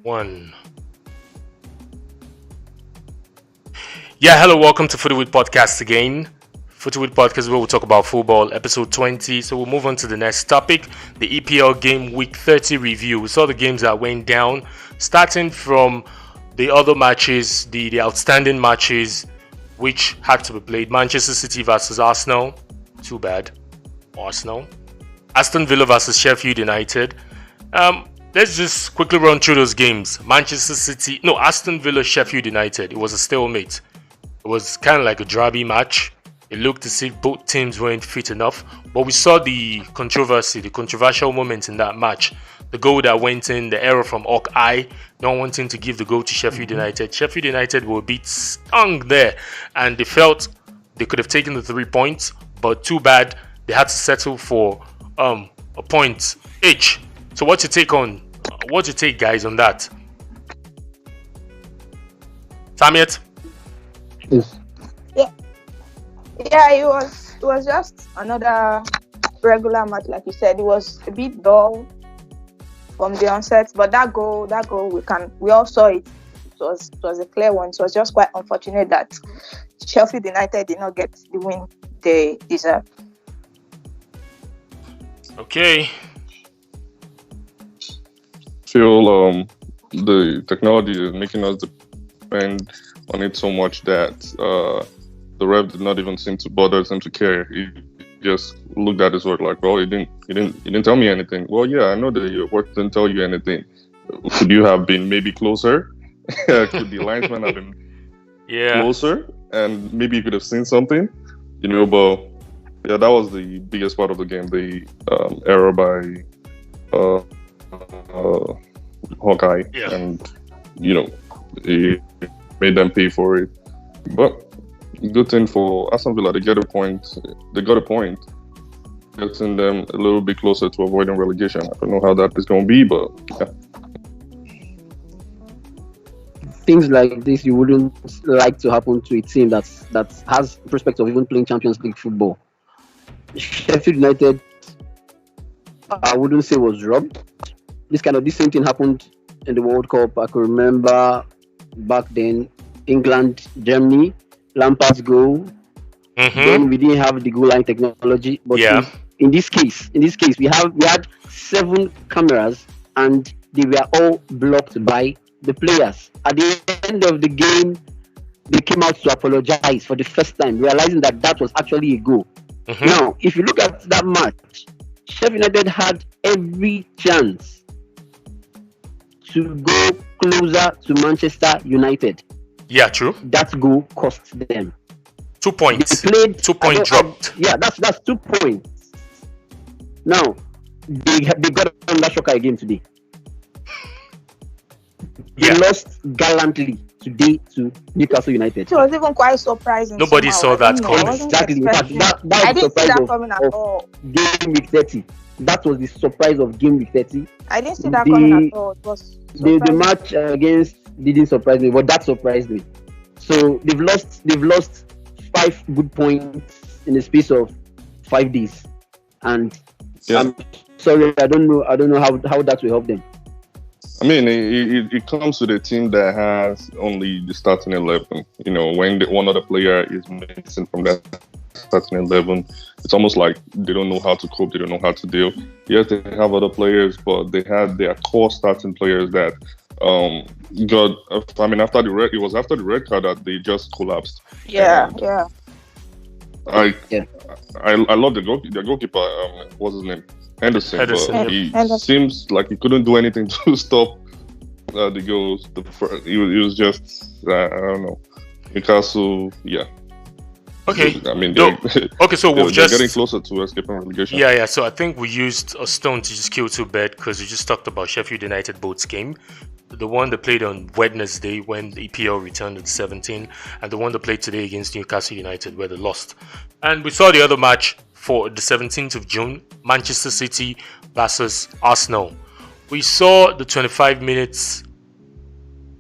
One. Yeah, hello, welcome to Footy with Podcast again. Footy with Podcast, where we'll talk about football, episode 20. So we'll move on to the next topic, the EPL Game Week 30 review. We saw the games that went down, starting from the other matches, the outstanding matches which had to be played. Manchester City versus Arsenal. Too bad. Arsenal. Aston Villa versus Sheffield United. Let's just quickly run through those games. Aston Villa, Sheffield United. It was a stalemate. It was kind of like a drabby match. It looked as if both teams weren't fit enough. But we saw the controversial moment in that match. The goal that went in, the error from Hawkeye, not wanting to give the goal to Sheffield United. Sheffield United were a bit stung there. And they felt they could have taken the 3 points. But too bad, they had to settle for a point each. So what's your take, guys, on that? Tamiet? Yes. Yeah, it was just another regular match, like you said. It was a bit dull from the onset, but that goal we all saw it. It was a clear one. So it was just quite unfortunate that Sheffield United did not get the win they deserved. Okay. Feel the technology is making us depend on it so much that the ref did not even seem to bother, seem to care. He just looked at his work like, well, you didn't tell me anything. Well, yeah, I know that your work didn't tell you anything. Could you have been maybe closer? Could the linesman have been closer? And maybe you could have seen something, but yeah, that was the biggest part of the game, the error by Hawkeye, and it made them pay for it. But good thing for Aston Villa, they got a point, getting them a little bit closer to avoiding relegation. I don't know how that is going to be, but yeah. Things like this you wouldn't like to happen to a team that has prospect of even playing Champions League football. Sheffield United, I wouldn't say was robbed. This same thing happened in the World Cup. I can remember back then, England, Germany, Lampard's goal. Then we didn't have the goal line technology, but in this case, we had 7 cameras and they were all blocked by the players. At the end of the game, they came out to apologize for the first time, realizing that was actually a goal. Now, if you look at that match, Sheffield United had every chance to go closer to Manchester United. Yeah, true. That goal cost them 2 points. They played 2 point dropped. That's 2 points. Now they got under shocker again today. They lost gallantly today to Newcastle United. It was even quite surprising. Nobody saw that coming. Exactly. That was I the didn't see surprise that coming at all. Game week 30. That was the surprise of game week 30. I didn't see that coming at all. It was the match against didn't surprise me, but that surprised me. So they've lost 5 good points in the space of 5 days, and I'm sorry, I don't know how that will help them. I mean, it comes to the team that has only the starting 11. When one other player is missing from that starting 11, it's almost like they don't know how to cope. They don't know how to deal. Yes, they have other players, but they had their core starting players that after the red card that they just collapsed. Yeah. I love the goalkeeper. What's his name? Henderson. But he seems like he couldn't do anything to stop the goals. He was just I don't know. Newcastle, yeah. Okay. I mean, so they're getting closer to escaping relegation. Yeah. So I think we used a stone to just kill 2 birds because we just talked about Sheffield United boats game. The one that played on Wednesday when the EPL returned at 17, and the one that played today against Newcastle United where they lost. And we saw the other match for the 17th of June, Manchester City versus Arsenal. We saw the 25 minutes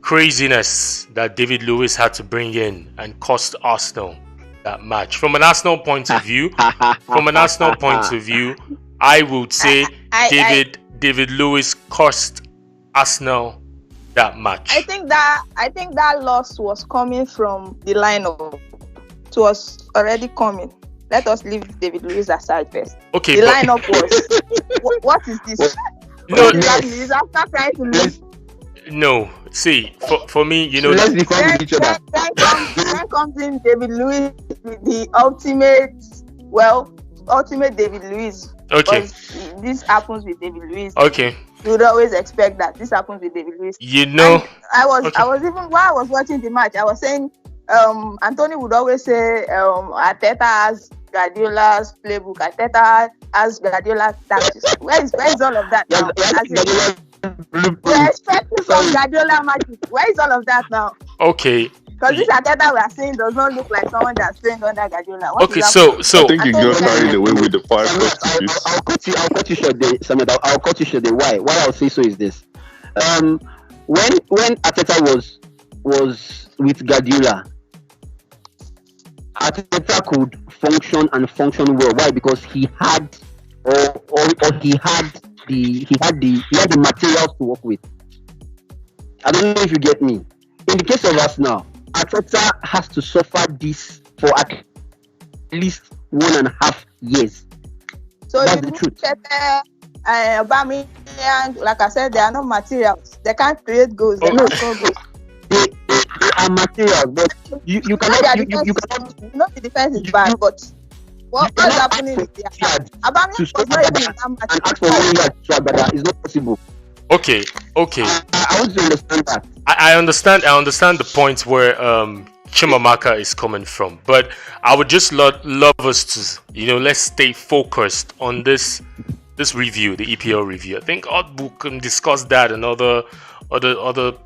craziness that David Lewis had to bring in and cost Arsenal that match. From an Arsenal point of view, I would say David Lewis cost Arsenal that match? I think that loss was coming from the lineup. It was already coming. Let us leave David Luiz aside first. Okay, the lineup was. What is this? No, Luiz after trying to lose. No, see, for me, you know, let's be fair with each other. Then comes in David Luiz with the ultimate David Luiz. Okay. This happens with David Luiz. Okay. You would always expect that this happens with David Luiz. You know, And I was even while I was watching the match, I was saying, Anthony would always say, Arteta has Guardiola's playbook. Arteta has Guardiola's tactics. Where is all of that now? We're expecting some Guardiola magic. Where is all of that now? Okay. Because this Arteta we are saying does not look like someone that's trained under Guardiola. Okay, so I think you got carried away with the 5 substitutes. I'll cut you short there, Samuel. I'll cut you short there. Why I'll say so is this. When Arteta was with Guardiola, Arteta could function well. Why? Because he had the materials to work with. I don't know if you get me. In the case of us now, Arteta has to suffer this for at least 1.5 years. So that's the truth. Aubameyang, like I said, they are not materials. They can't create goals. They can't score goals. They are materials, but you cannot. You know the defense is bad, but what's happening is Aubameyang was not even in that match. And ask for 1 year to is not possible. Okay. I want to understand that. I understand the point where Mykah is coming from, but I would just love us to, let's stay focused on this review, the EPL review. I think we can discuss that in other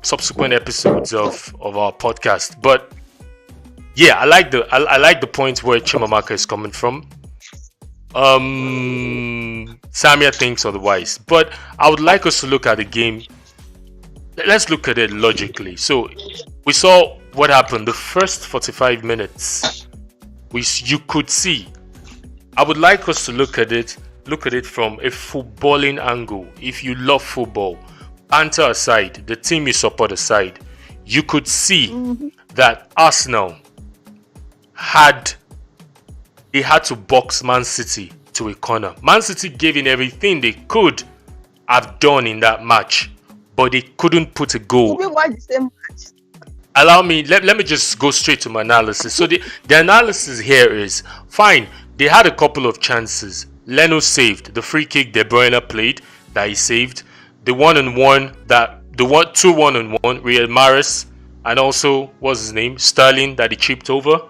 subsequent episodes of our podcast. But yeah, I like the point where Mykah is coming from. Samia thinks otherwise, but I would like us to look at the game. Let's look at it logically. So we saw what happened the first 45 minutes. You could see. I would like us to look at it from a footballing angle. If you love football, banter aside, the team you support aside, you could see that Arsenal had to box Man City to a corner. Man City gave in everything they could have done in that match, but they couldn't put a goal. We watched the same match. Allow me, let me just go straight to my analysis. So the analysis here is, fine, they had a couple of chances. Leno saved the free kick De Bruyne played that he saved. The 1-on-1 the 2-1-on-1 Riyad Mahrez, and also what's his name, Sterling, that he chipped over.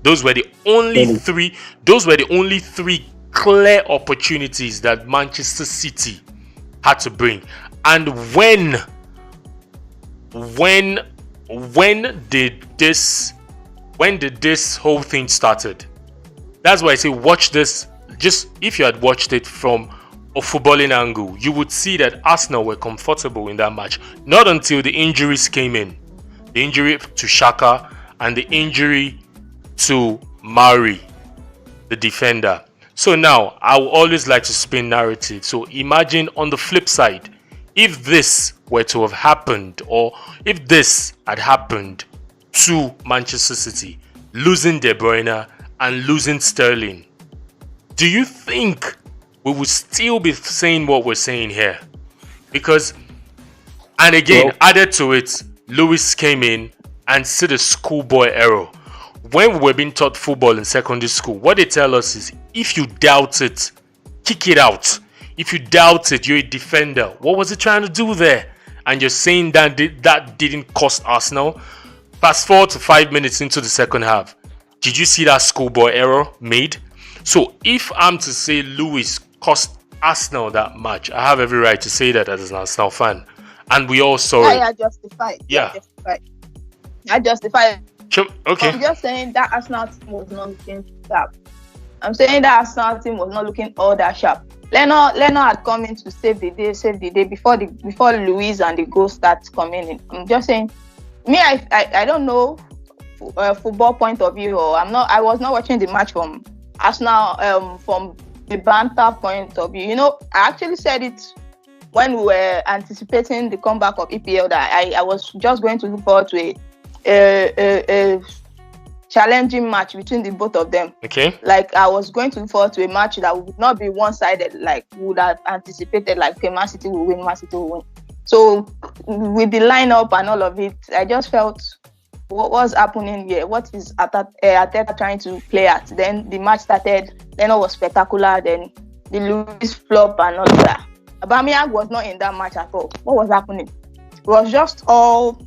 Those were the only three clear opportunities that Manchester City had to bring. And when did this whole thing started? That's why I say watch this. Just if you had watched it from a footballing angle, you would see that Arsenal were comfortable in that match. Not until the injuries came in. The injury to Xhaka and the injury to Mauri, the defender. So now, I would always like to spin narrative. So imagine on the flip side, if this were to have happened, or if this had happened to Manchester City, losing De Bruyne and losing Sterling, do you think we would still be saying what we're saying here? Because, and again, added to it, Lewis came in and said a schoolboy error. When we were being taught football in secondary school, what they tell us is, if you doubt it, kick it out. If you doubt it, you're a defender. What was he trying to do there? And you're saying that didn't cost Arsenal? Fast forward to 5 minutes into the second half. Did you see that schoolboy error made? So if I'm to say Lewis cost Arsenal that match, I have every right to say that as an Arsenal fan. And we all saw it. I justify. Yeah. I justify. Okay. I'm just saying that Arsenal team was not looking sharp. I'm saying that Arsenal team was not looking all that sharp. Leno had come in to save the day before Luiz and the goal starts coming in. I'm just saying, I don't know football point of view, or I was not watching the match from Arsenal from the banter point of view. I actually said it when we were anticipating the comeback of EPL, that I was just going to look forward to a challenging match between the both of them. Okay. Like I was going to look forward to a match that would not be one-sided, like would have anticipated, like okay, Man City will win, Man City will win. So with the lineup and all of it, I just felt what was happening here? What is Arteta trying to play at? Then the match started, then it was spectacular, then the Luis flop and all of that. Aubameyang was not in that match at all. What was happening? It was just all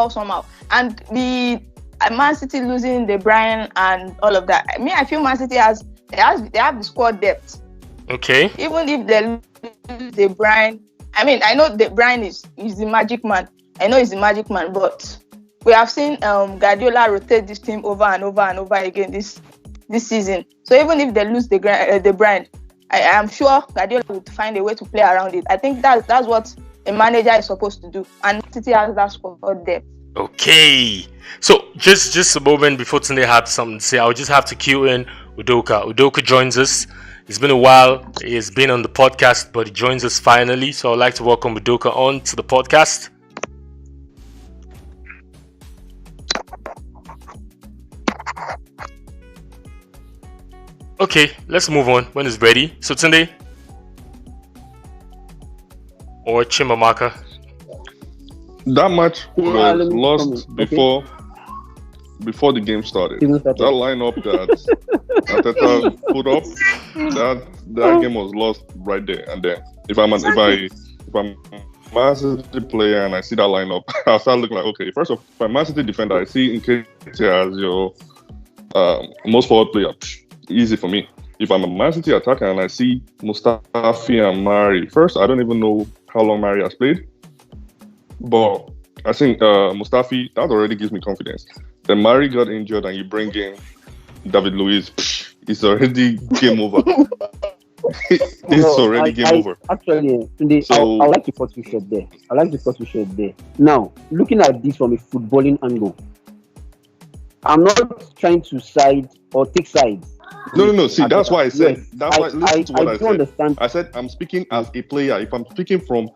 somehow. And the Man City losing De Bruyne and all of that. I mean, I feel Man City have the squad depth. Okay. Even if they lose De Bruyne, I mean, I know De Bruyne is the magic man. I know he's the magic man, but we have seen Guardiola rotate this team over and over and over again this season. So even if they lose De Bruyne, I am sure Guardiola would find a way to play around it. I think that's what a manager is supposed to do, and City has that squad depth. Okay. So just a moment before Tunde had something to say, I'll just have to cue in Udoka. Udoka joins us. It's been a while. He has been on the podcast, but he joins us finally. So I'd like to welcome Udoka on to the podcast. Okay, let's move on when it's ready. So Tunde or Mykah. That match was lost before the game started. That lineup that Arteta put up, that game was lost right there and then. If I'm a Man City player and I see that lineup, I'll start looking like, okay, first of all, if I'm a Man City defender, I see Nketiah as your most forward player. Easy for me. If I'm a Man City attacker and I see Mustafi and Mari, first, I don't even know how long Mari has played. But I think Mustafi, that already gives me confidence. Then Mari got injured and you bring in David Luiz, it's already game over. Game over. Actually, I like the thought you shared there. Now, looking at this from a footballing angle, I'm not trying to side or take sides. No. See, that's why I said. Yes, that's why. Listen to what I said. Understand. I said I'm speaking as a player. If I'm speaking from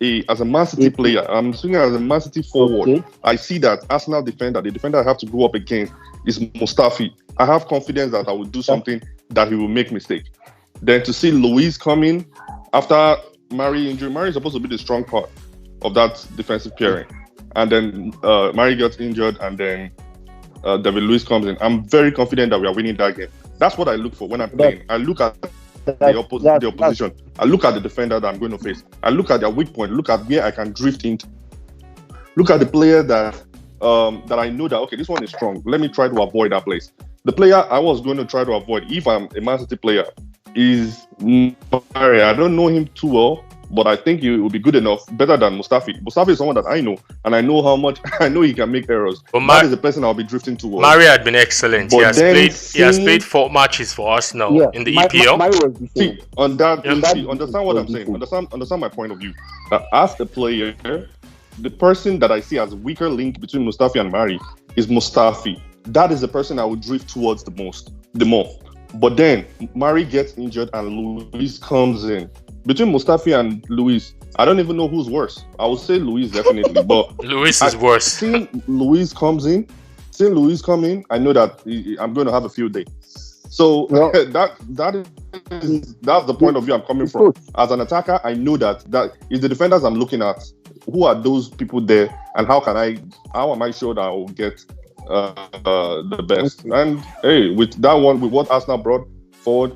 as a Man City player, I'm speaking as a Man City forward. Okay. I see that Arsenal defender, the defender I have to go up against is Mustafi. I have confidence that I will do something that he will make mistake. Then to see Luiz coming after Mari injury, Mari is supposed to be the strong part of that defensive pairing, and then Mari gets injured, and then David Luiz comes in. I'm very confident that we are winning that game. That's what I look for when I'm playing. I look at the opposition. I look at the defender that I'm going to face. I look at their weak point. Look at where I can drift into. Look at the player that I know that, okay, this one is strong. Let me try to avoid that place. The player I was going to try to avoid, if I'm a Man City player, is Mari. I don't know him too well, but I think he will be good enough, better than Mustafi. Mustafi is someone that I know, and I know how much I know he can make errors. But that is the person I'll be drifting towards. Mari had been excellent. He has played 4 matches for Arsenal in the EPL. See, understand what I'm saying. Understand my point of view. That as a player, the person that I see as a weaker link between Mustafi and Mari is Mustafi. That is the person I would drift towards the more. But then Mari gets injured and Luiz comes in. Between Mustafi and Luiz, I don't even know who's worse. I would say Luiz definitely, but Luiz is worse. Seeing Luiz come in, I know that I'm going to have a field day. So that's the point of view I'm coming from. As an attacker, I know that is the defenders I'm looking at. Who are those people there, and how am I sure that I will get the best? And hey, with that one, with what Arsenal brought forward,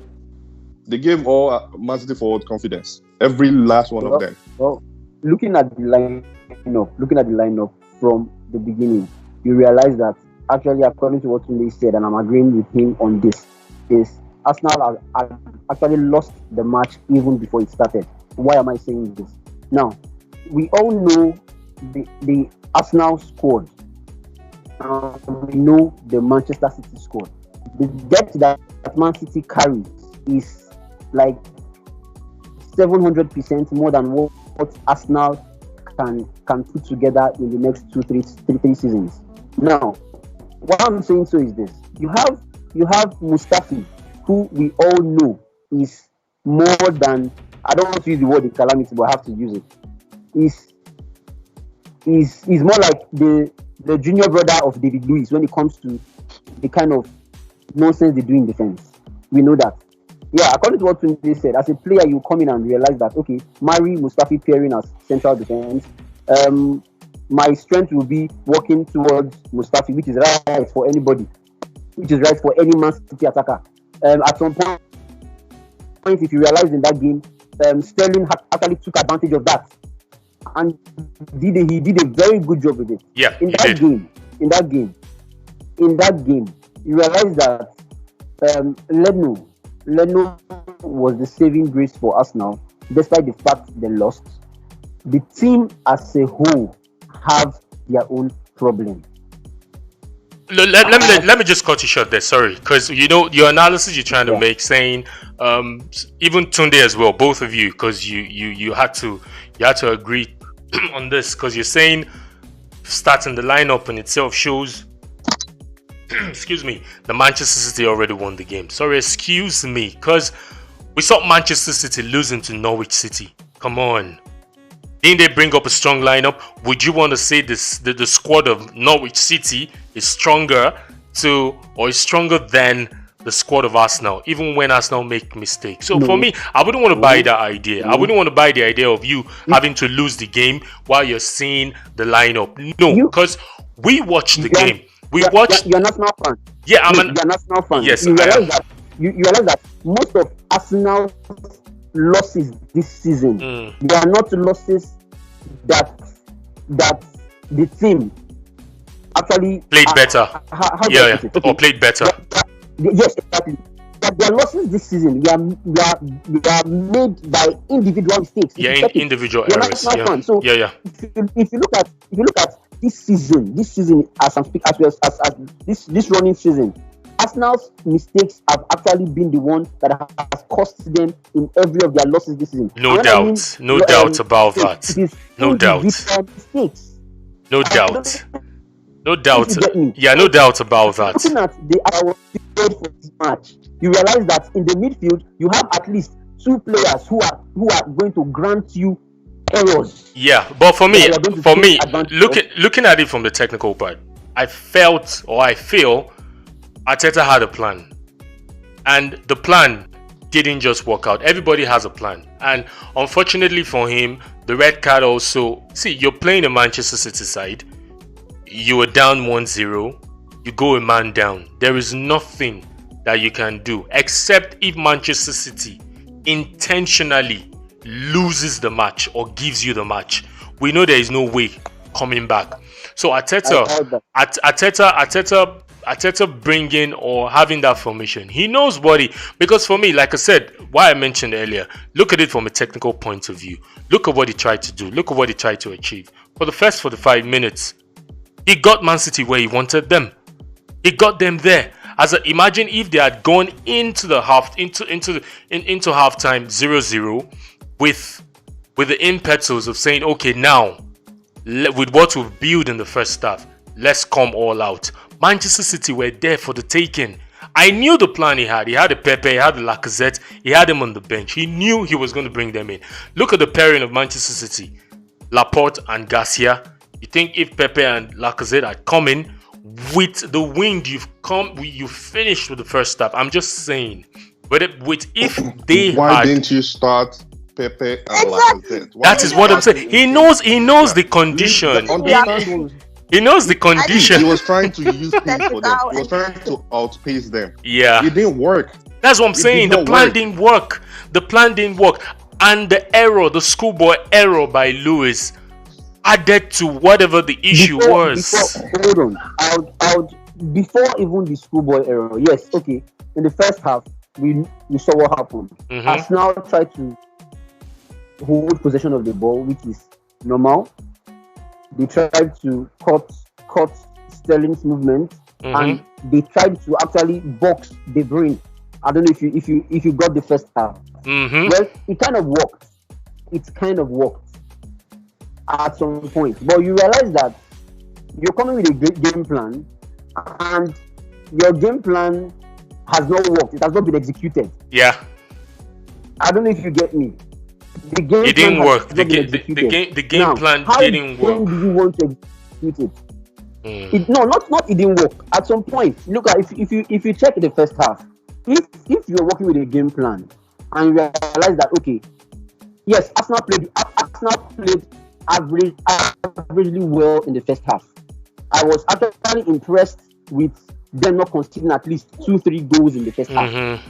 they gave all Man City forward confidence. Every last one of them. Well, looking at the lineup from the beginning, you realize that actually, according to what Tunde said, and I'm agreeing with him on this, is Arsenal have actually lost the match even before it started. Why am I saying this? Now, we all know the Arsenal squad. We know the Manchester City squad. The depth that Man City carries is like 700% more than what Arsenal can put together in the next three seasons. Now, what I'm saying is this: you have Mustafi, who we all know is more than I don't want to use the word calamity, but I have to use it. Is more like the junior brother of David Luiz when it comes to the kind of nonsense they do in defense. We know that. Yeah, according to what Tunde said, as a player, you come in and realize that, okay, Mari Mustafi pairing as central defense. My strength will be working towards Mustafi, which is right for anybody, which is right for any Man City attacker. At some point, if you realize in that game, Sterling actually took advantage of that. And he did a very good job with it. Yeah, in that game, you realize that Leno was the saving grace for us now, despite the fact they lost. The team as a whole have their own problem. Let me just cut you short there, sorry, because your analysis you're trying to make, saying even Tunde as well, both of you, because you had to agree on this, because you're saying starting the lineup in itself shows excuse me, the Manchester City already won the game. Sorry, excuse me, because we saw Manchester City losing to Norwich City. Come on. Didn't they bring up a strong lineup? Would you want to say the squad of Norwich City is stronger than the squad of Arsenal, even when Arsenal make mistakes? So for me, I wouldn't want to buy that idea. I wouldn't want to buy the idea of you having to lose the game while you're seeing the lineup. No, because we watched the game. We watched. You're not now fan. Yeah, you're not now fan. Yes, you realize that most of Arsenal's losses this season, they are not losses that the team actually played better. Or played better. Yes, exactly. But their losses this season, we are made by individual mistakes. Yeah, individual errors. So if you look at this season, as this running season, Arsenal's mistakes have actually been the one that has cost them in every of their losses this season. No doubt about that. No doubt. Yeah, no doubt about that. Looking at our midfield for this match, you realize that in the midfield you have at least two players who are going to grant you errors. Yeah, but for me, looking at it from the technical part, I feel Arteta had a plan, and the plan didn't just work out. Everybody has a plan, and unfortunately for him, the red card also. See, you're playing a Manchester City side. You were down 1-0. You go a man down. There is nothing that you can do except if Manchester City intentionally loses the match or gives you the match. We know there is no way coming back. So Arteta bringing or having that formation, he knows because for me, like I said, why I mentioned earlier, look at it from a technical point of view. Look at what he tried to do. Look at what he tried to achieve. For the first 45 minutes, he got Man City where he wanted them. He got them there. Imagine if they had gone into halftime 0-0 with the impetus of saying, okay, now with what we've built in the first half, let's come all out. Manchester City were there for the taking. I knew the plan he had. He had a Pepe, he had the Lacazette, he had him on the bench. He knew he was going to bring them in. Look at the pairing of Manchester City, Laporte and Garcia. You think if Pepe and Lacazette had come in with the wind you finished with the first half. I'm just saying, why didn't you start Pepe and Lacazette? That is what I'm saying. He knows the condition. He knows the condition. He was trying to use pace for them. He was trying to outpace them. Yeah, it didn't work. That's what I'm saying. The plan didn't work. And the schoolboy error by Lewis added to whatever the issue was. Hold on. Before even the schoolboy error, yes, okay. In the first half, we saw what happened. Arsenal tried to hold possession of the ball, which is normal. They tried to cut Sterling's movement, and they tried to actually box De Bruyne. I don't know if you got the first half. Well, it kind of worked at some point, but you realize that you're coming with a great game plan, and your game plan has not worked. It has not been executed. Yeah. I don't know if you get me. the game It didn't plan work. has The not been game, executed. the game Now, plan how didn't then work. do you want to execute it? Mm. No, not it didn't work. At some point, look at if you check the first half, if you're working with a game plan and you realize that okay, yes, Arsenal played averagely well in the first half. I was actually impressed with them not conceding at least 2-3 goals in the first half. Mm-hmm.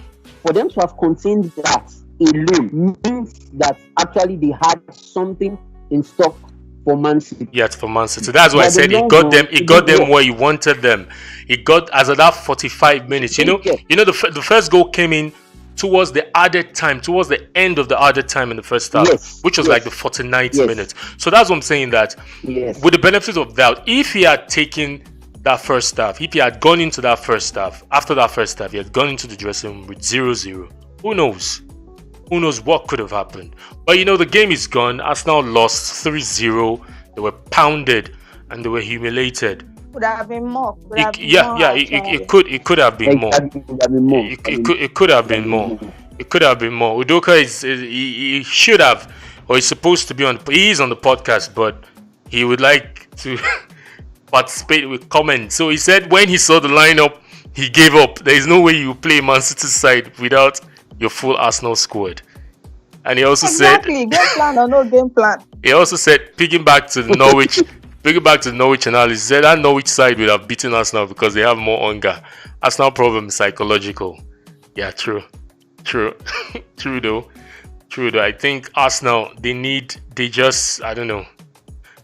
For them to have contained that alone means that actually they had something in stock for Man City. Yes, for Man City. That's why I But the said long it run, got them work. where he wanted them. It got as of that 45 minutes. You know, the first goal came in towards the added time, towards the end of the added time in the first half, Yes, which was yes. like the 49th Yes. minute. So that's what I'm saying, that Yes. with the benefit of doubt, if he had taken that first half, if he had gone into that first half, after that first half, he had gone into the dressing room with 0-0, who knows? Who knows what could have happened? But you know, the game is gone. Arsenal lost 3-0. They were pounded and they were humiliated. Could have been more. It could have been more. It could have been more. It could have been more. Udoka he should have, or he's supposed to be on. He is on the podcast, but he would like to participate with comments. So he said when he saw the lineup, he gave up. There is no way you play Man City side without your full Arsenal squad. And he also said, game plan or no game plan. He also said, picking back to the Norwich analysis, he said that Norwich side would have beaten Arsenal because they have more hunger. Arsenal problem is psychological. Yeah, true though. I think Arsenal, I don't know.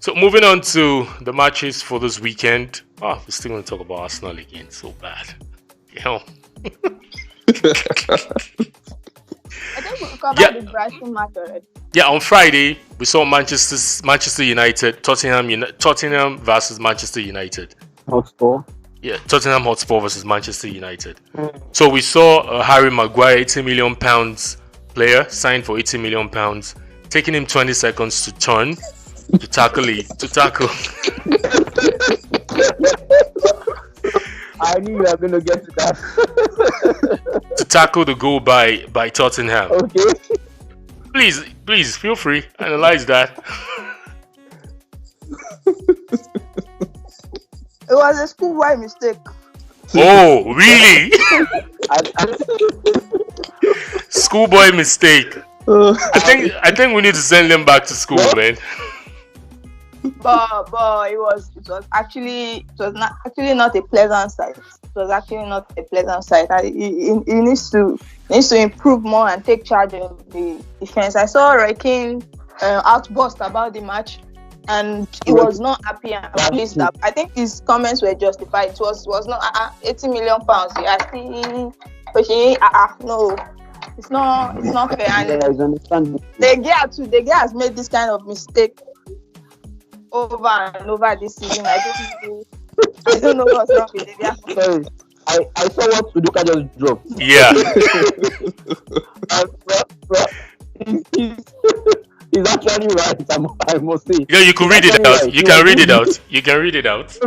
So moving on to the matches for this weekend. We're still going to talk about Arsenal again. So bad. Yeah. I think we'll cover the Brighton match already. Yeah, on Friday we saw Manchester United, Tottenham versus Manchester United. Hotspur. Yeah, Tottenham Hotspur versus Manchester United. So we saw Harry Maguire, £80 million player, signed for £80 million, taking him 20 seconds to turn to tackle. I knew you were going to get to that. To tackle the goal by Tottenham. Okay. Please feel free, analyze that. It was a schoolboy mistake. Oh, really? Schoolboy mistake. I think we need to send them back to school, man. But it was not a pleasant sight. It was actually not a pleasant sight. He needs to improve more and take charge of the defense. I saw Roy Keane outburst about the match, and he was not happy and pleased. I think his comments were justified. It was not £80 million. No, it's not fair. And the guy has made this kind of mistake over and over this season. I don't know what's wrong with the guy. Sorry, I saw what Udoka just dropped. Yeah. He's actually right, I must say. Yeah, you can read it out. Right. You can read it out.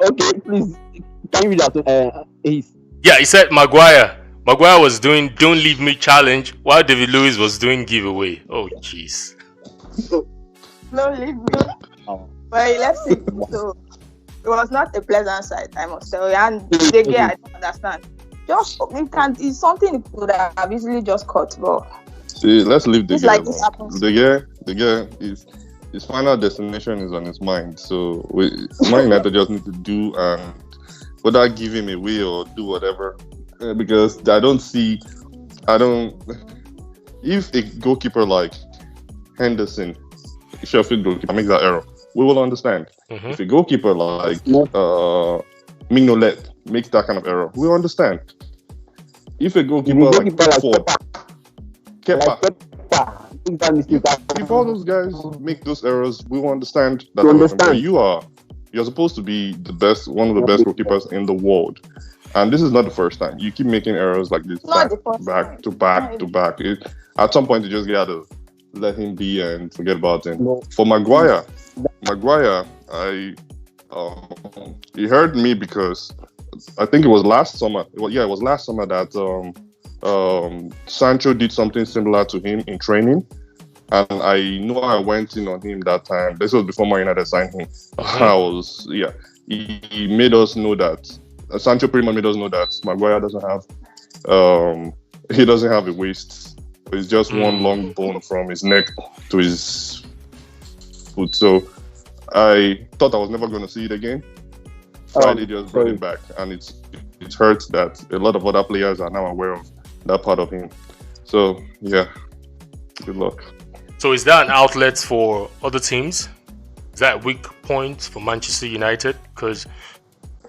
Okay, please. Can you read out? Yeah, he said Maguire was doing "Don't Leave Me" challenge while David Luiz was doing giveaway. Oh, jeez. Don't leave me. But he left it. So it was not a pleasant sight, I must tell you. And the guy, I don't understand. It's something he could have easily just cut, but see, let's leave the guy. Like this happens. The guy is his final destination is on his mind. So Man United just need to do and whether give him away or do whatever. Because if a goalkeeper like Henderson, Sheffield goalkeeper, makes that error, we will understand. Mm-hmm. If a goalkeeper like Mignolet makes that kind of error, we will understand. If a goalkeeper like Kepa, if all those guys make those errors, we will understand that. But you're supposed to be one of the best goalkeepers in the world. And this is not the first time. You keep making errors like this back to back. At some point, you just got to let him be and forget about him. No. For Maguire, he hurt me because I think it was last summer. It was last summer that Sancho did something similar to him in training. And I know I went in on him that time. This was before Man United signed him. He made us know that Sancho pretty much made us know that Maguire doesn't have he doesn't have a waist. It's just one long bone from his neck to his foot. So I thought I was never going to see it again. Friday just brought it back, and it hurts that a lot of other players are now aware of that part of him. So yeah, good luck. So is that an outlet for other teams? Is that a weak point for Manchester United? Because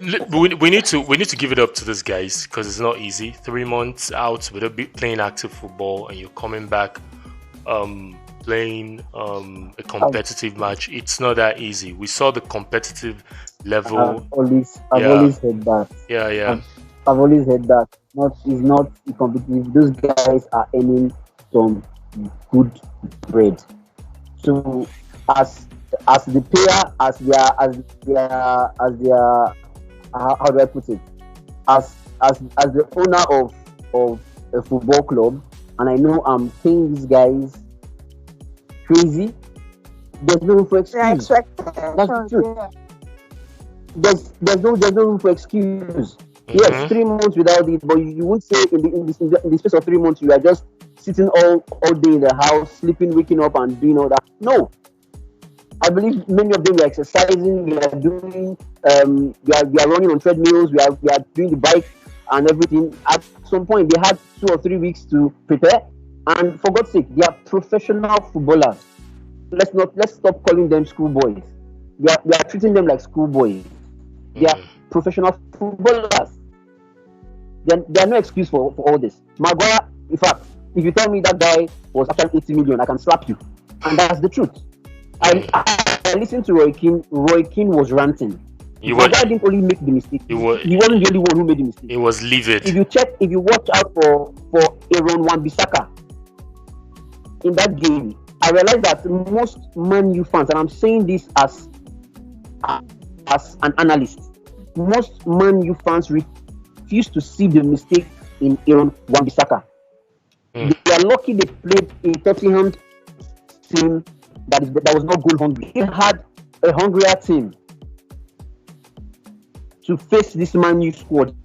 we need to give it up to these guys, because it's not easy. 3 months out without playing active football, and you're coming back playing a competitive match. It's not that easy. We saw the competitive level. I've always heard that. I've always heard that. It's not competitive. Those guys are earning some good bread. So as the player, as their how do I put it? As the owner of a football club, and I know I'm paying these guys crazy. There's no room for excuse. That's the truth. There's no room for excuse. Yes, 3 months without it, but you won't say in the space of 3 months you are just sitting all day in the house, sleeping, waking up, and doing all that. No, I believe many of them were exercising. We are doing, we are running on treadmills. We are doing the bike and everything. At some point, they had 2 or 3 weeks to prepare. And for God's sake, they are professional footballers. Let's stop calling them schoolboys. We are treating them like schoolboys. They are professional footballers. There are no excuse for all this. Maguire, in fact, if you tell me that guy was actually 80 million, I can slap you. And that's the truth. I listened to Roy Keane. Roy Keane was ranting. Maguire didn't only make the mistake. He wasn't the only one who made the mistake. He was livid. If you watch out for Aaron Wan-Bissaka in that game, I realized that most Man U fans, and I'm saying this as an analyst, most Man U fans refuse to see the mistake in Aaron Wan-Bissaka. They are lucky they played a Tottenham team that was not goal hungry. He had a hungrier team to face this Man U squad.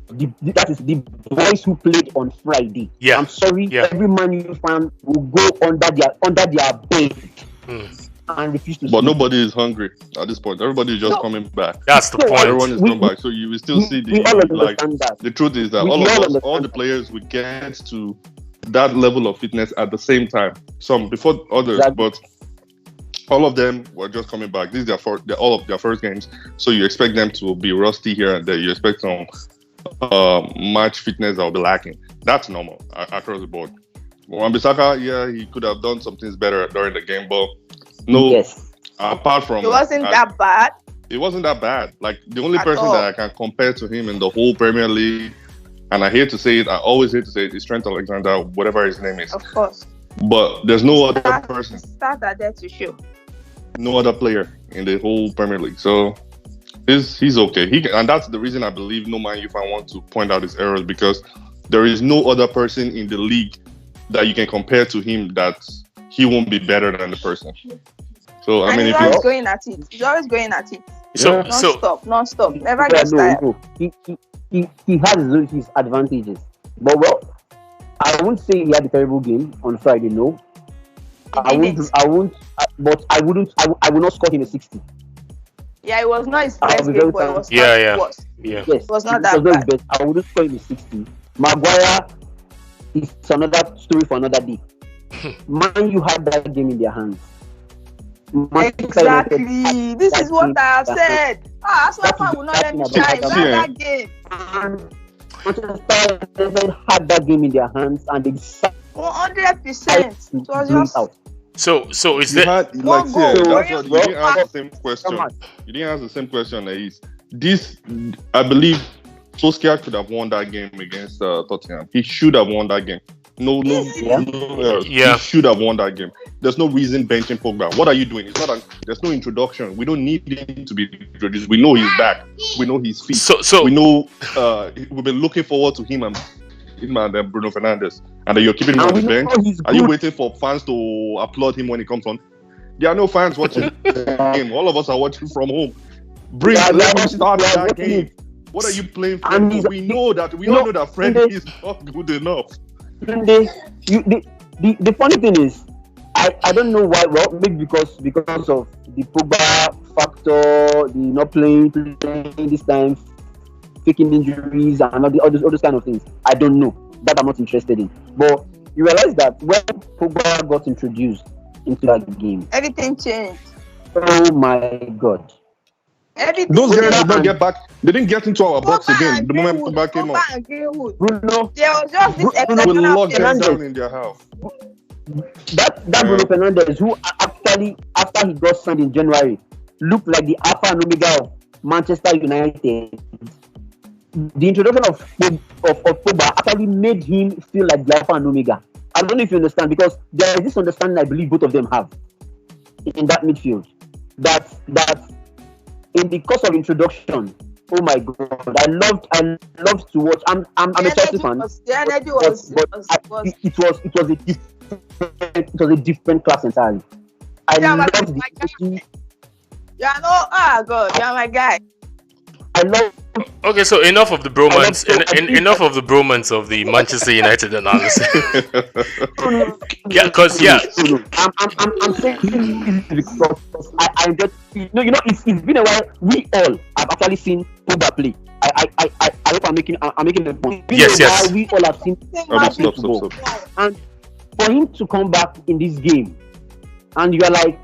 That is the boys who played on Friday. Yeah. I'm sorry, every Man U fan will go under their bed and refuse to. But nobody is hungry at this point. Everybody is just coming back. That's the point. Everyone is coming back, so you will still see the truth is that all the players will get to that level of fitness at the same time. Some before others, but all of them were just coming back. These are all of their first games, so you expect them to be rusty here and there. You expect some match fitness that will be lacking. That's normal across the board. Wan-Bissaka, he could have done some things better during the game, but apart from it wasn't that bad. It wasn't that bad. Like the only person that I can compare to him in the whole Premier League, and I hate to say it, I always hate to say it, is Trent Alexander, whatever his name is. Of course. But there's no other person. Stats are there to show. No other player in the whole Premier League. So he's okay. And that's the reason I believe no Man U fan want to point out his errors, because there is no other person in the league that you can compare to him that he won't be better than the person. So I mean, he's always going at it. He's always going at it. Non-stop. Never gets tired. No. He has his advantages. But I won't say he had a terrible game on Friday. No, I will not score him a 60. Yeah, it was not his best game, but it was not worse. Yes, it was not that bad. Best. I wouldn't score him a 60. Maguire is another story for another day. Man, you had that game in their hands. Exactly. This is what I have said. Arsenal will not let me shine. That game. Manchester United had that game in their hands, and they 100%. It was just. So is that you didn't ask the same question. You didn't ask the same question. This, I believe, Solskjaer could have won that game against Tottenham. He should have won that game. No errors. He should have won that game. There's no reason benching Pogba. What are you doing? There's no introduction. We don't need him to be introduced. We know he's back. We know he's fit. So we know we've been looking forward to him and and then Bruno Fernandes, and then you're keeping him on the bench. Are you waiting for fans to applaud him when he comes on? There are no fans watching the game. All of us are watching from home. Let him start that game. What are you playing for? We all know that Fred is not good enough. The funny thing is, I don't know why. Well, maybe because of the Pogba factor, the not playing this time, faking injuries, and all those kind of things. I don't know. That I'm not interested in. But you realize that when Pogba got introduced into that game, everything changed. Oh my God! Those guys did not get back. They didn't get into our box again. The moment Pogba came on, Bruno, there was just this we locked them down in their house. That Bruno Fernandes, who actually after he got signed in January, looked like the alpha and omega of Manchester United. The introduction of Pogba actually made him feel like the alpha and omega. I don't know if you understand, because there is this understanding I believe both of them have in that midfield. That in the course of introduction, oh my God, I loved to watch. I'm a Chelsea fan. It was a different class entirely. I loved the energy. God, you're my guy. I love. Okay, so enough of the bromance. Enough of the bromance of the Manchester United analysis. I'm saying this because I'm just it's been a while. We all have actually seen Pogba play. I hope I'm making a point. Yes. We all have seen football, and for him to come back in this game, and you're like,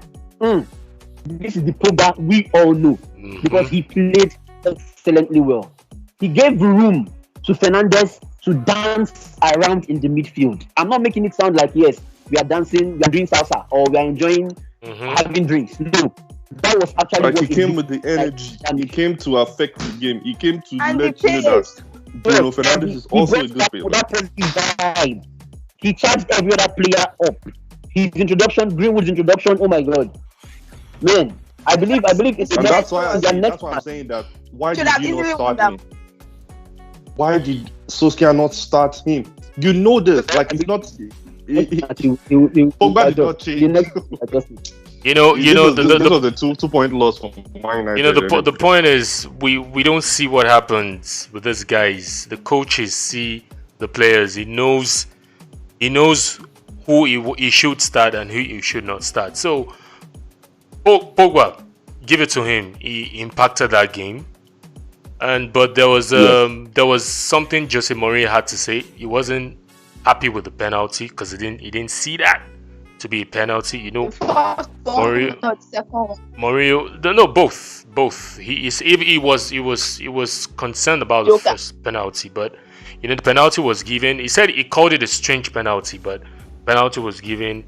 this is the Pogba we all know, because he played excellently well. He gave room to Fernandes to dance around in the midfield. I'm not making it sound like, yes, we are dancing, we are doing salsa, or we are enjoying having drinks. No, that was actually like, he came with the energy. He came to affect the game. He came to let you know that Bruno Fernandes is also a good player. He charged every other player up. His introduction, Greenwood's introduction, oh my God, man! I believe it's. And that's why I'm saying that. Why did you not start him? Why did Solskjaer not start him? You know this. Like, it's not. Pogba did not change. This was the 2-point loss from Man United. The point is we don't see what happens with these guys. The coaches see the players. He knows who he should start and who he should not start. So Pogba, give it to him. He impacted that game. But there was something Jose Mourinho had to say. He wasn't happy with the penalty because he didn't see that to be a penalty. Mourinho, both. He was concerned about the first penalty, but the penalty was given. He said he called it a strange penalty, but penalty was given.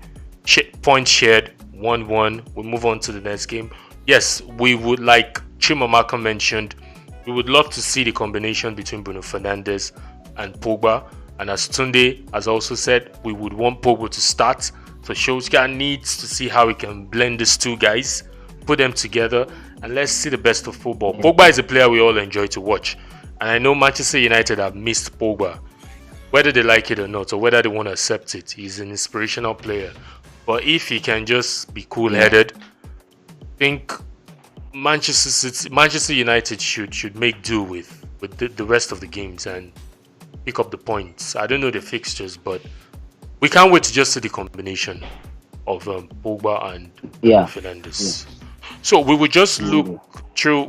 Point shared, 1-1. We move on to the next game. Yes, we would, like Mykah mentioned, we would love to see the combination between Bruno Fernandes and Pogba. And as Tunde has also said, we would want Pogba to start. So Solskjaer needs to see how he can blend these two guys, put them together, and let's see the best of football. Pogba is a player we all enjoy to watch. And I know Manchester United have missed Pogba, whether they like it or not, or whether they want to accept it. He's an inspirational player. But if he can just be cool-headed, I think Manchester United should make do with the rest of the games and pick up the points. I don't know the fixtures, but we can't wait to just see the combination of Pogba and Fernandes. So we will just look through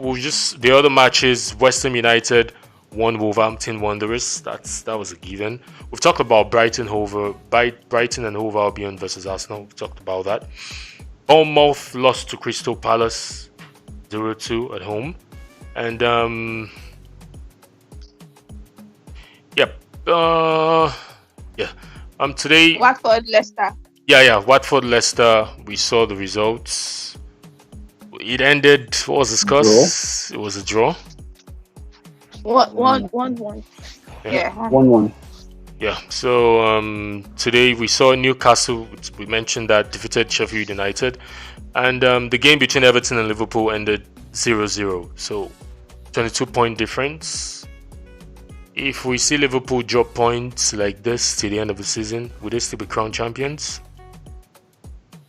the other matches. West Ham United won Wolverhampton Wanderers. That was a given. We've talked about Brighton and Hove Albion versus Arsenal. We've talked about that. Bournemouth lost to Crystal Palace 0-2 at home. And today Watford Leicester. Watford Leicester. We saw the results. It ended. What was the score? It was a draw. 1-1. Yeah, 1-1. Yeah. So today we saw Newcastle. We mentioned that defeated Sheffield United, and the game between Everton and Liverpool ended 0-0. So 22-point difference. if we see Liverpool drop points like this to the end of the season, would they still be crowned champions?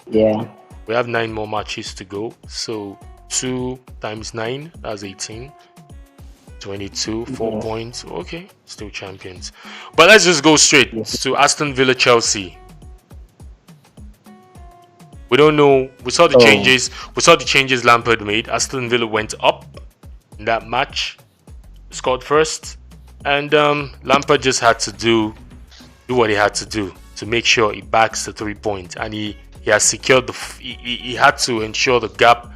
Yeah. We have 9 more matches to go. So 2 times 9, that's 18. 22, 4 points. Okay, still champions. But let's just go straight to Aston Villa Chelsea. We don't know. We saw the changes. We saw the changes Lampard made. Aston Villa went up in that match, scored first, and Lampard just had to do what he had to do to make sure he backs the 3 points, and he has secured the. He had to ensure the gap.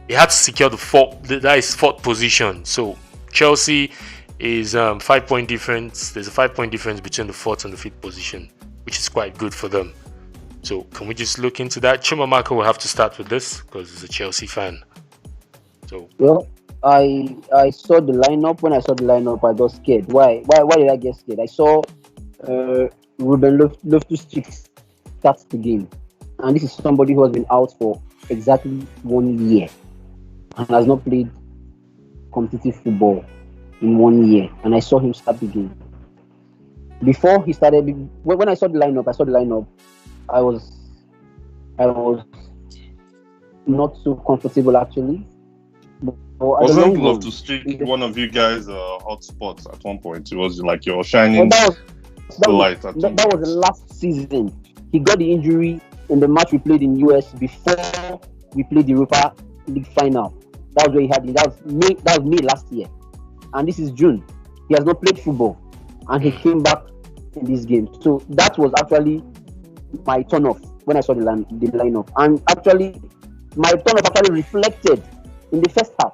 He had to secure the fourth position. So Chelsea is 5 point difference. There's a 5 point difference between the 4th and the 5th position, which is quite good for them. So can we just look into that? Mykah will have to start with this because he's a Chelsea fan. So I saw the lineup. When I saw the lineup, I got scared. Why did I get scared? I saw Ruben Loftus-Cheek start the game, and this is somebody who has been out for exactly 1 year and has not played competitive football in 1 year, and I saw him start the game. Before he started, when I saw the lineup, I was not so comfortable actually. Wasn't Loftus-Cheek one of you guys' hotspots at one point? It was like your shining light. That was the last season. He got the injury in the match we played in US before we played the Europa League final. That was where he had it. That was May last year, and this is June. He has not played football, and he came back in this game. So that was actually my turn off when I saw the lineup, and actually my turn off actually reflected in the first half.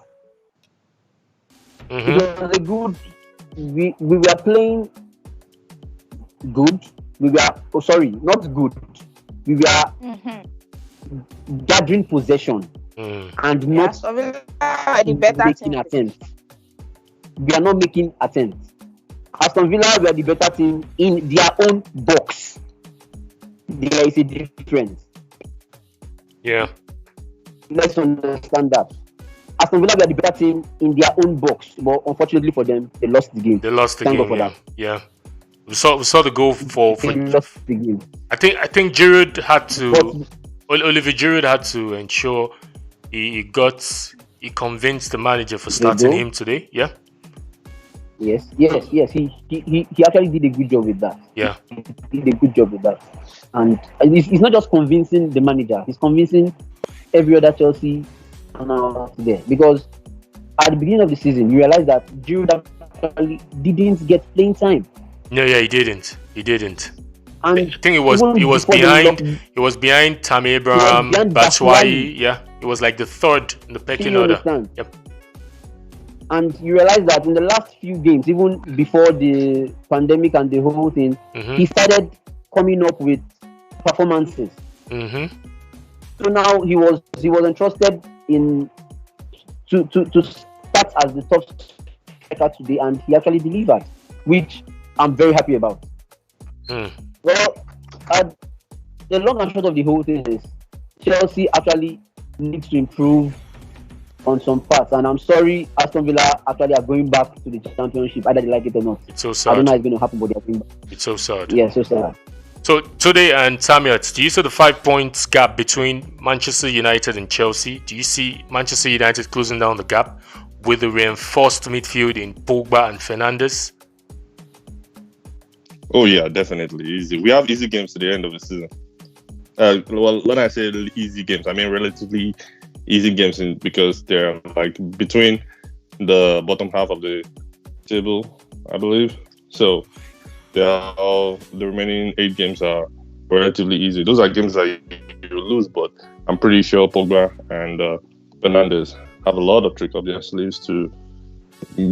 It was a good. We were playing good. We were not good. We were gathering possession and not making attempts. We are not making attempts. Aston Villa were the better team in their own box. There is a difference. Yeah. Let's understand that. Aston Villa were the better team in their own box, but unfortunately for them, they lost the game. Thank God for that. Yeah. We saw the goal for they lost the game. I think Giroud had to. Olivier Giroud had to ensure he convinced the manager for starting him today. Yeah. Yes. He actually did a good job with that. Yeah. He did a good job with that. And he's not just convincing the manager, he's convincing every other Chelsea fan there. Because at the beginning of the season, you realize that Giroud actually didn't get playing time. No, yeah, he didn't. And I think he was behind Tammy Abraham, Batshuayi. Yeah, he was like the third in the pecking order. Yep. And you realize that in the last few games, even before the pandemic and the whole thing, he started coming up with performances. So now he was entrusted to start as the top striker today, and he actually delivered, which I'm very happy about. Well, the long and short of the whole thing is Chelsea actually needs to improve on some parts, and I'm sorry Aston Villa actually are going back to the championship, either they like it or not. It's so sad. I don't know how it's going to happen, but they're going back. It's so sad. Yeah, so sad. So today, and Tamiat, do you see the 5 points gap between Manchester United and Chelsea? Do you see Manchester United closing down the gap with the reinforced midfield in Pogba and Fernandes? Oh yeah, definitely easy. We have easy games to the end of the season. Well, when I say easy games, I mean relatively easy games because they're like between the bottom half of the table, I believe. So the remaining 8 games are relatively easy. Those are games that you lose, but I'm pretty sure Pogba and Fernandes have a lot of trick up their sleeves to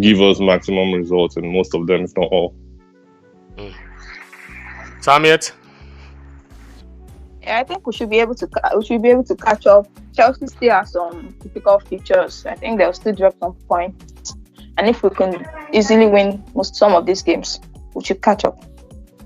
give us maximum results, and most of them, if not all. Tamiat? Yeah, I think we should be able to catch up. Chelsea still has some difficult features. I think they'll still drop some points, and if we can easily win some of these games, we should catch up.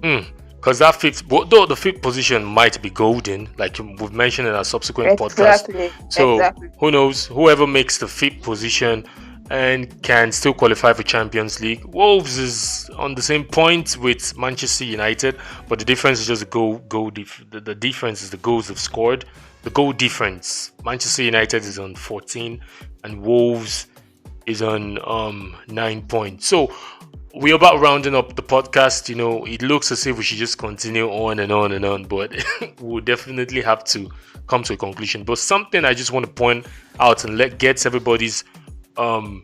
Because that the fifth position might be golden, like we've mentioned in our subsequent podcast. So who knows? Whoever makes the fifth position, and can still qualify for Champions League. Wolves is on the same point with Manchester United, but the difference is just the difference is the goals they've scored. The goal difference. Manchester United is on 14 and Wolves is on 9 points. So we're about rounding up the podcast. It looks as if we should just continue on and on and on, but we'll definitely have to come to a conclusion. But something I just want to point out and get everybody's view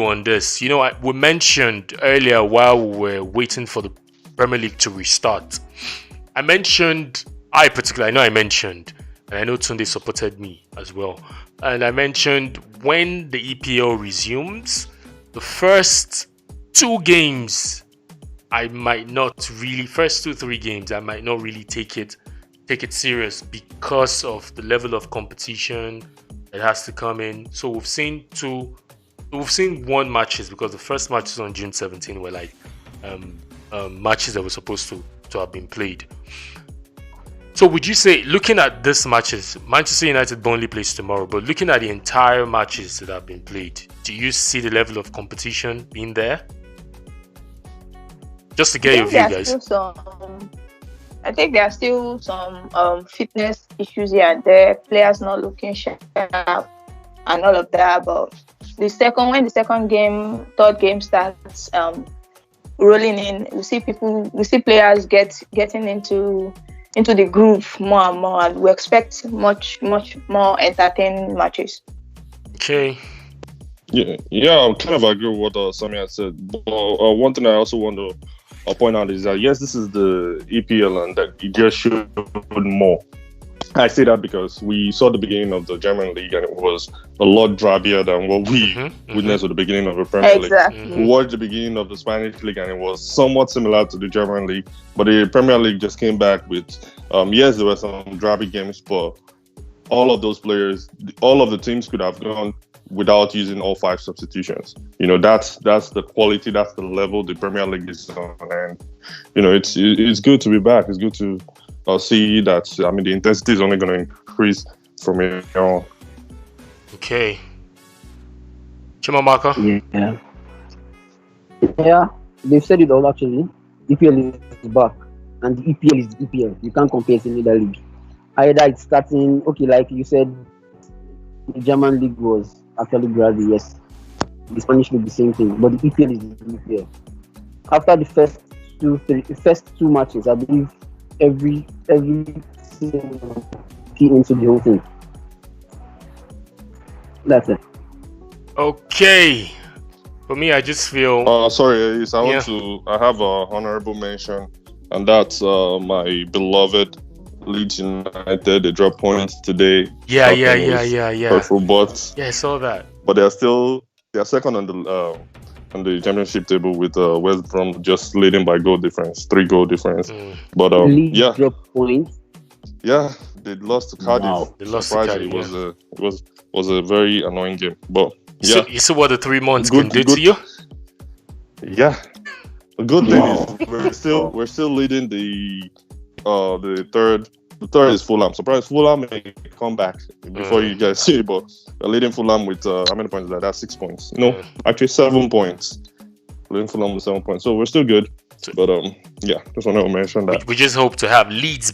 on this. We mentioned earlier while we were waiting for the Premier League to restart. I know I mentioned, and I know Tunde supported me as well. And I mentioned when the EPL resumes, the first 2 games, first 2-3 games, I might not really take it serious because of the level of competition that has to come in. So we've seen 1 matches, because the first matches on June 17 were like matches that were supposed to have been played. So would you say, looking at these matches, Manchester United Burnley plays tomorrow, but looking at the entire matches that have been played, do you see the level of competition being there? Just to get your view, guys. I think there are still some fitness issues here and there, players not looking sharp and all of that. But when the third game starts rolling in, we see players getting into the groove more and more, and we expect much more entertaining matches. Okay. Yeah, I kind of agree with what Sammy had said. But one thing I also want to point out is that yes, this is the EPL, and that it just showed more. I say that because we saw the beginning of the German League, and it was a lot drabbier than what we witnessed at the beginning of the Premier League. We watched the beginning of the Spanish League, and it was somewhat similar to the German League, but the Premier League just came back with yes, there were some drabby games, but all of those players, all of the teams could have gone without using all 5 substitutions. That's the quality, that's the level the Premier League is on, and it's good to be back. It's good to see that. I mean, the intensity is only going to increase from here on. Okay, Mykah. Yeah, they've said it all actually. EPL is back, and the EPL is the EPL. You can't compare it to another league. Either it's starting, okay, like you said, the German league was actually grabby, yes. The Spanish league, the same thing, but the EPL is the EPL. After the first two matches, I believe every single key into the whole thing. That's it. Okay. For me, I just feel. Sorry, I have a honorable mention, and that's my beloved Leeds United. They dropped points today. Yeah. Hurtful, but I saw that. But they are second on the championship table with West Brom just leading by 3 goal difference. But Leeds dropped points. Yeah, they lost to Cardiff. Wow. They lost to Cardiff. It was a very annoying game. But yeah, you see what the 3 months can do to you. Yeah, the good thing is we're still leading the third. The third is Fulham. Surprise, Fulham may come back before you guys see, but we're leading Fulham with how many points is that? That's 6 points. No, actually 7 points. Leading Fulham with 7 points. So we're still good. But just want to mention that. We just hope to have Leeds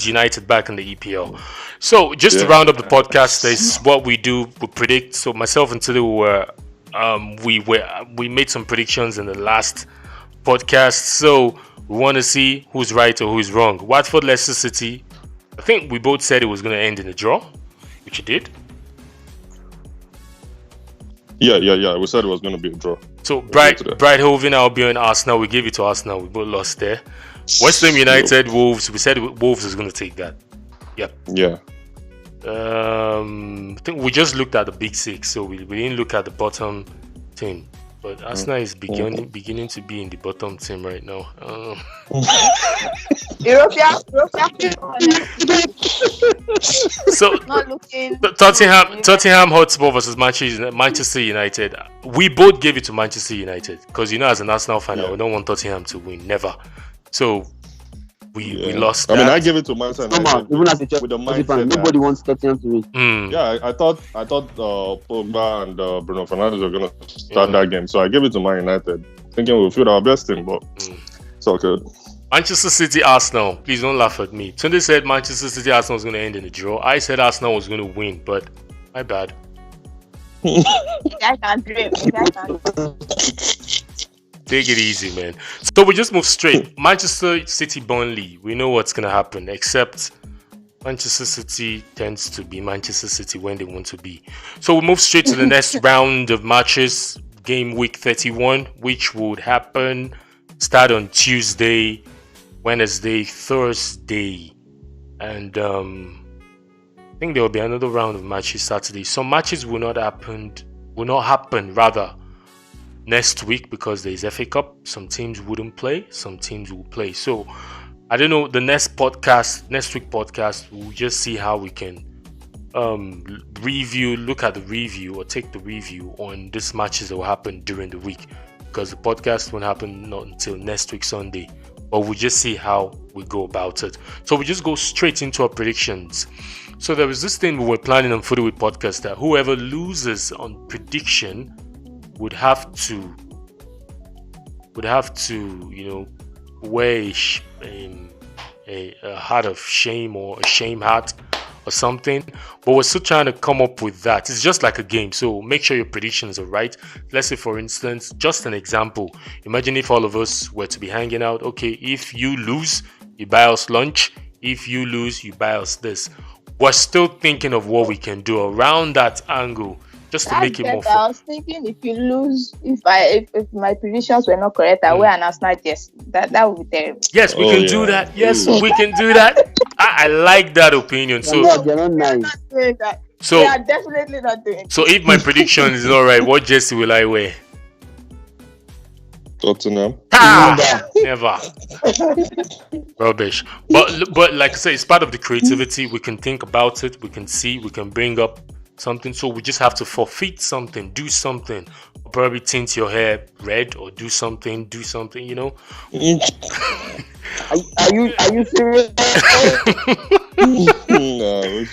United back in the EPL. So just to round up the podcast, this is what we do. We predict. So myself and Tulu we made some predictions in the last podcast. So we want to see who's right or who's wrong. Watford, Leicester City. I think we both said it was going to end in a draw, which it did. Yeah. We said it was going to be a draw. So Brighton, Albion, Arsenal. We gave it to Arsenal. We both lost there. West Ham United, Wolves. We said Wolves is going to take that. Yep. Yeah. I think we just looked at the big 6, so we didn't look at the bottom team. But Arsenal is beginning to be in the bottom team right now. So Tottenham Hotspur versus Manchester United. We both gave it to Manchester United because as an Arsenal fan, I don't want Tottenham to win, never. So we lost. I mean, that. I give it to Manchester Come on, United even as a with the Chelsea fan, mindset nobody that, wants Tottenham to win. yeah, I thought Pogba and Bruno Fernandes were gonna start that game, so I give it to Man United, thinking we'll field our best team, but it's all good. Manchester City, Arsenal. Please don't laugh at me. Tunde said Manchester City, Arsenal was going to end in a draw. I said Arsenal was going to win, but my bad. I can dream. Take it easy, man. So we just move straight. Manchester City, Burnley. We know what's going to happen, except Manchester City tends to be Manchester City when they want to be. So we move straight to the next round of matches. Game week 31, which would happen, start on Tuesday, Wednesday, Thursday, and I think there will be another round of matches Saturday. Some matches will not happen next week because there is FA Cup. Some teams wouldn't play, some teams will play. So I don't know, the next week podcast, we'll just see how we can look at the review or take the review on these matches that will happen during the week, because the podcast won't happen not until next week Sunday, but we'll just see how we go about it. So we just go straight into our predictions. So there was this thing we were planning on Footy with Podcast that whoever loses on prediction would have to wear a heart of shame or a shame heart or something, but we're still trying to come up with that. It's just like a game, so make sure your predictions are right. Let's say, for instance, just an example, imagine if all of us were to be hanging out. Okay, if you lose, you buy us lunch. If you lose, you buy us this. We're still thinking of what we can do around that angle, just to make it more fun. I was thinking, if you lose, if my predictions were not correct, I wear an Arsenal jersey. That would be terrible. Yes, we can do that. Yes, we can do that. I like that opinion. So They're not nice. Not doing that. So they are definitely not doing it. So if my prediction is not right, what jersey will I wear? Tottenham. Never. Rubbish. But like I say, it's part of the creativity. We can think about it. We can see. We can bring up something. So we just have to forfeit something, do something, or probably tint your hair red or do something. You know. Are you serious? No,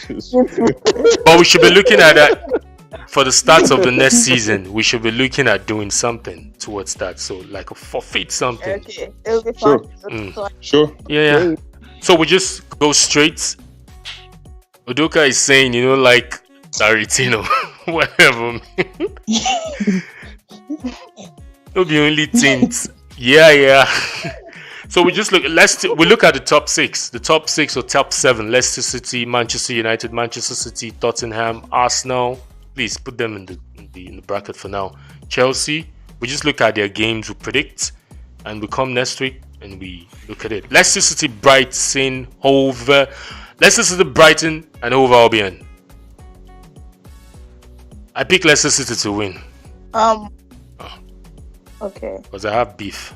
But we should be looking at that for the start of the next season. We should be looking at doing something towards that. So like a forfeit something. Okay, it'll be fun. Sure. Yeah. So we just go straight. Udoka is saying, like Taritino, whatever. It'll be only tint. Yeah. So we just look at the top six or top seven: Leicester City, Manchester United, Manchester City, Tottenham, Arsenal. Please put them in the bracket for now. Chelsea. We just look at their games, we predict, and we come next week and we look at it. Leicester City, Brighton, and Hove Albion. I pick Leicester City to win. Okay. Because I have beef.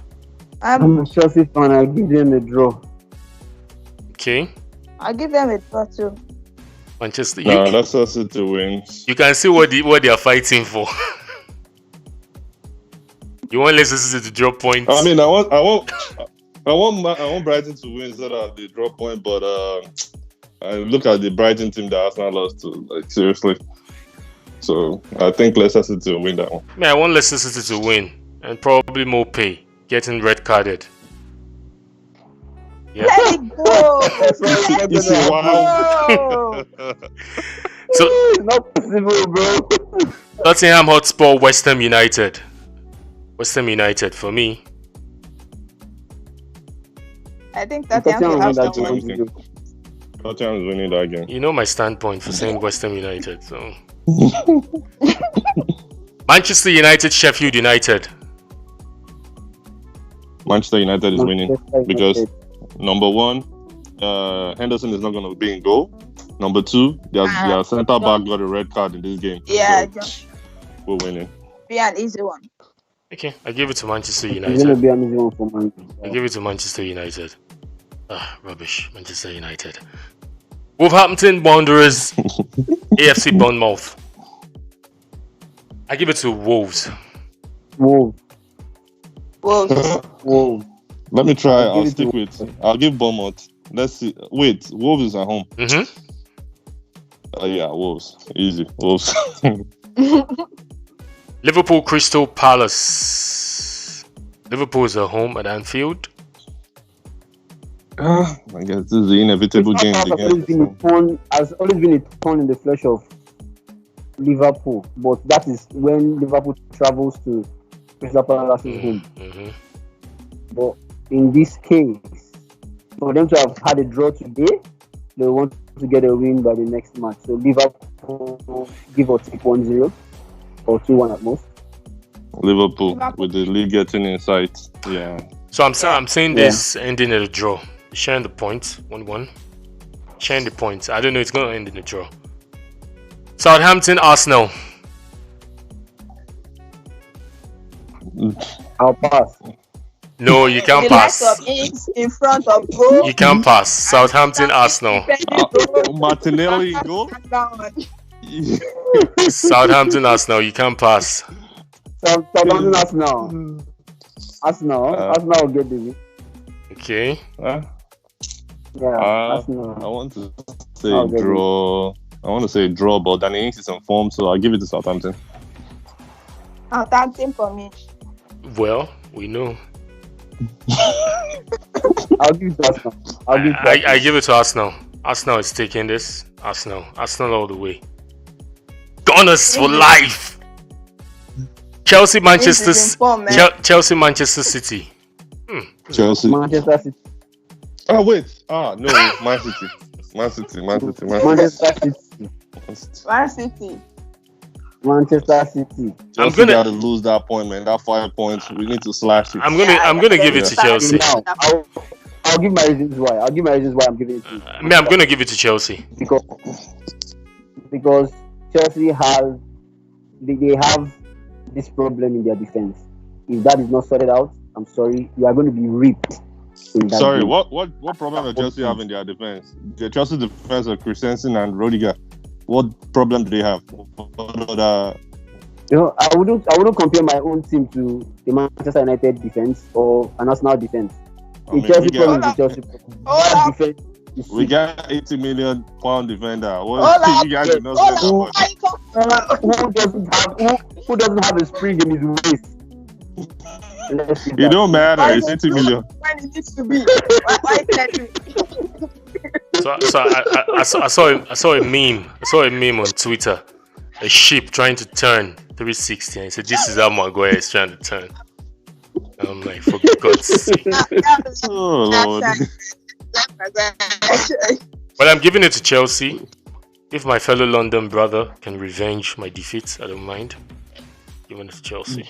I'm a Chelsea fan. I give them a draw. Okay. I'll give them a draw too. Manchester. Leicester City wins. You can see what they are fighting for. You want Leicester City to drop points? I mean, I want Brighton to win instead of the drop point, but I look at the Brighton team that Arsenal lost to, like, seriously. So I think Leicester City will win that one. Man, I want Leicester City to win and probably more pay. Getting red carded. Yeah. Let it go. You see, wow. So It's not possible, bro. Tottenham Hotspur, West Ham United. West Ham United for me. I think Tottenham will have that to win. game. Tottenham is winning that game. You know my standpoint for saying West Ham United. So Manchester United, Sheffield United. Manchester United is winning because number one, Henderson is not going to be in goal. Number two, their centre back got a red card in this game. Yeah, so we're winning. Be an easy one. Okay, I give it to Manchester It's gonna United. be an easy one for Man. I give it to Manchester United. Rubbish. Manchester United. Wolverhampton Wanderers, AFC Bournemouth. I give it to Wolves. Whoa. Wolves. Whoa. Let me try. I'll I'll give it stick to- with. I'll give Bournemouth. Let's see. Wait, Wolves is at home. Mm-hmm. Yeah, Wolves. Easy. Wolves. Liverpool Crystal Palace. Liverpool is at home at Anfield. I guess this is the inevitable game again. Has always been a thorn in the flesh of Liverpool, but that is when Liverpool travels to Crystal Palace's home. Mm-hmm. But in this case, for them to have had a draw today, they want to get a win by the next match. So Liverpool give or take 1-0 or 2-1 at most. Liverpool with the league getting in sight. Yeah. So I'm saying this ending in a draw. Sharing the points, 1-1. Sharing the points. I don't know. It's going to end in a draw. Southampton Arsenal. I'll pass. No, you can't The pass. likes of Ings in front of goal. You can't pass. Southampton Arsenal. Martinelli goal. Southampton Arsenal. You can't pass. Southampton Arsenal. Arsenal will get the win. Okay. Yeah, Arsenal. I want to say draw. I want to say draw, but Danny Ings is on form, so I'll give it to Southampton. Southampton for me. Well, we know. I'll give it to Arsenal. I give it to Arsenal. Arsenal is taking this. Arsenal all the way. Gunners for life. Chelsea, Manchester Manchester City. Chelsea. Manchester City. Oh wait. No, Man City. Manchester City. I'm Chelsea gotta lose that point, man. That 5 points, we need to slash it. I'm gonna give it to Chelsea. Now, I'll give my reasons why. I'm giving it to. I'm gonna give it to Chelsea because Chelsea has they have this problem in their defense. If that is not sorted out, I'm sorry, you are going to be ripped. Sorry, game. What problem does Chelsea have in their defense? The Chelsea defense of Christensen and Rudiger. What problem do they have? I wouldn't compare my own team to the Manchester United defense or an Arsenal defense. The Chelsea problem is the Chelsea problem. Defense is we got 80 million pound defender. What you guys do not say who doesn't have a spring in his waist? It don't matter. It's 80 million. When it needs to be. Why I saw a meme. I saw a meme on Twitter. A sheep trying to turn 360, and he said, "This is how Maguire is trying to turn." I'm like, for God's sake. Oh Lord. But I'm giving it to Chelsea. If my fellow London brother can revenge my defeat, I don't mind. Giving it to Chelsea.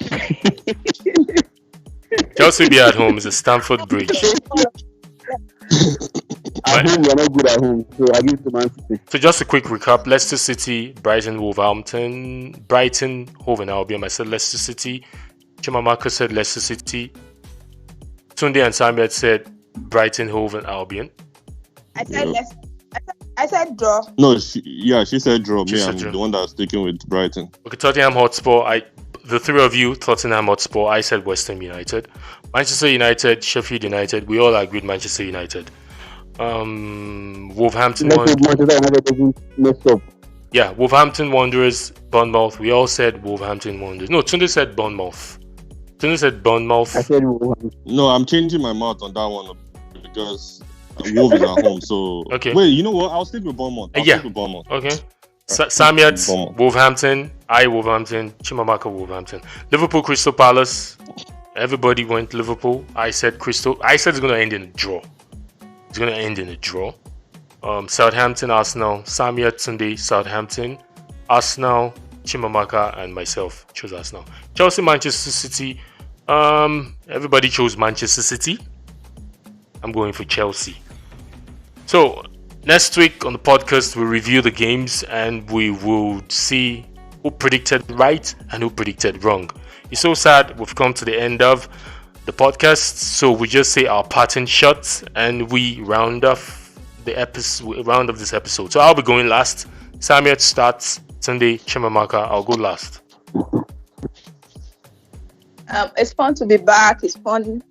Chelsea will be at home. It's a Stamford Bridge. At home, we are not good at home, so I give it to Man City. So just a quick recap: Leicester City, Brighton, Hove and Albion. I said Leicester City. Mykah said Leicester City. Tunde and Samuel said Brighton, Hove and Albion. I said Leicester. I said draw. No, she said draw. She said draw. The one that's sticking with Brighton. Okay, Tottenham Hotspur. The three of you, Tottenham Hotspur. I said West Ham United. Manchester United, Sheffield United. We all agreed Manchester United. Wolverhampton. Manchester United doesn't mess up. Yeah, Wolverhampton Wanderers, Bournemouth. We all said Wolverhampton Wanderers. No, Tunde said Bournemouth. I said Wolverhampton. No, I'm changing my mouth on that one because Wolves is at home. So okay. Wait, you know what? I'll stick with Bournemouth. Okay. Samiat, Wolverhampton. I Wolverhampton. Mykah Wolverhampton. Liverpool Crystal Palace. Everybody went Liverpool. I said Crystal. I said it's going to end in a draw. Southampton Arsenal. Samiat Tunde Southampton. Arsenal. Mykah and myself chose Arsenal. Chelsea Manchester City. Everybody chose Manchester City. I'm going for Chelsea. So next week on the podcast we'll review the games and we will see who predicted right and who predicted wrong. It's so sad we've come to the end of the podcast, so we just say our parting shots and we round off this episode. So I'll be going last. Samuel starts. Sunday, Mykah, I'll go last. It's fun to be back. It's fun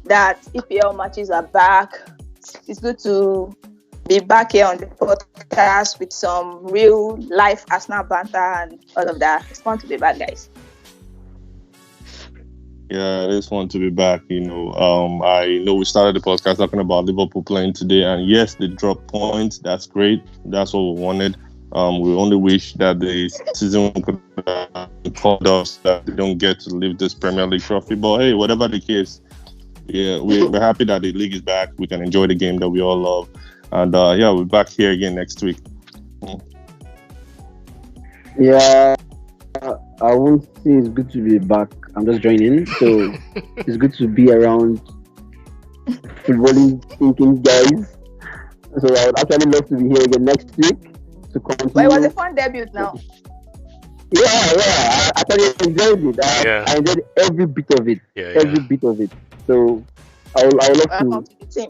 that EPL matches are back. It's good to be back here on the podcast with some real life Arsenal banter and all of that. It's fun to be back, guys. Yeah, it is fun to be back. I know we started the podcast talking about Liverpool playing today, and yes, they dropped points. That's great. That's what we wanted. We only wish that the season could have called us, that they don't get to live this Premier League trophy. But hey, whatever the case, yeah, we're happy that the league is back. We can enjoy the game that we all love, and we're back here again next week. Yeah, I won't say it's good to be back. I'm just joining, so it's good to be around footballing thinking guys. So I would actually love to be here again next week to continue. But it was a fun debut now. Yeah, I actually enjoyed it. I enjoyed every bit of it. Every bit of it. So I would love to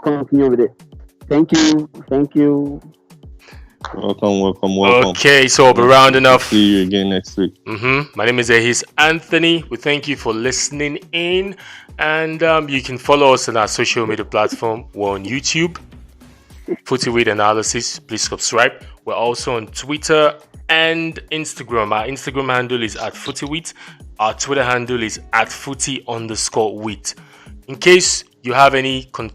continue with it. Thank you. Welcome. Okay, so we'll be rounding off. See you again next week. My name is Ahis Anthony. We thank you for listening in, and you can follow us on our social media platform. We're on YouTube, Footyweight Analysis. Please subscribe. We're also on Twitter and Instagram. Our Instagram handle is @Footyweight. Our Twitter handle is @Footy_Wheat. In case you have any in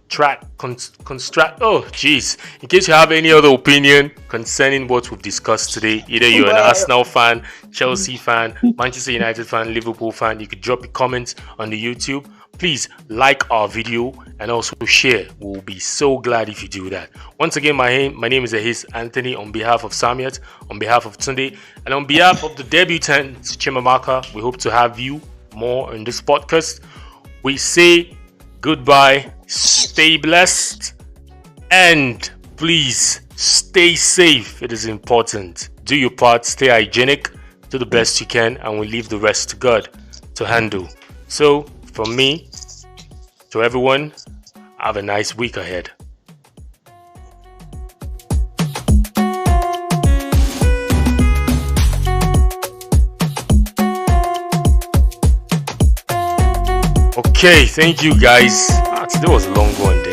case you have any other opinion concerning what we've discussed today, either you're an Arsenal fan, Chelsea fan, Manchester United fan, Liverpool fan, you could drop a comment on the YouTube. Please like our video and also share. We'll be so glad if you do that. Once again, my name is Ahis Anthony. On behalf of Samiat, on behalf of Tunde, and on behalf of the debutant Mykah, we hope to have you more in this podcast. We say goodbye, stay blessed, and please stay safe. It is important. Do your part, stay hygienic, do the best you can, and we leave the rest to God to handle. So, from me to everyone, have a nice week ahead. Okay, thank you guys. Today was a long one.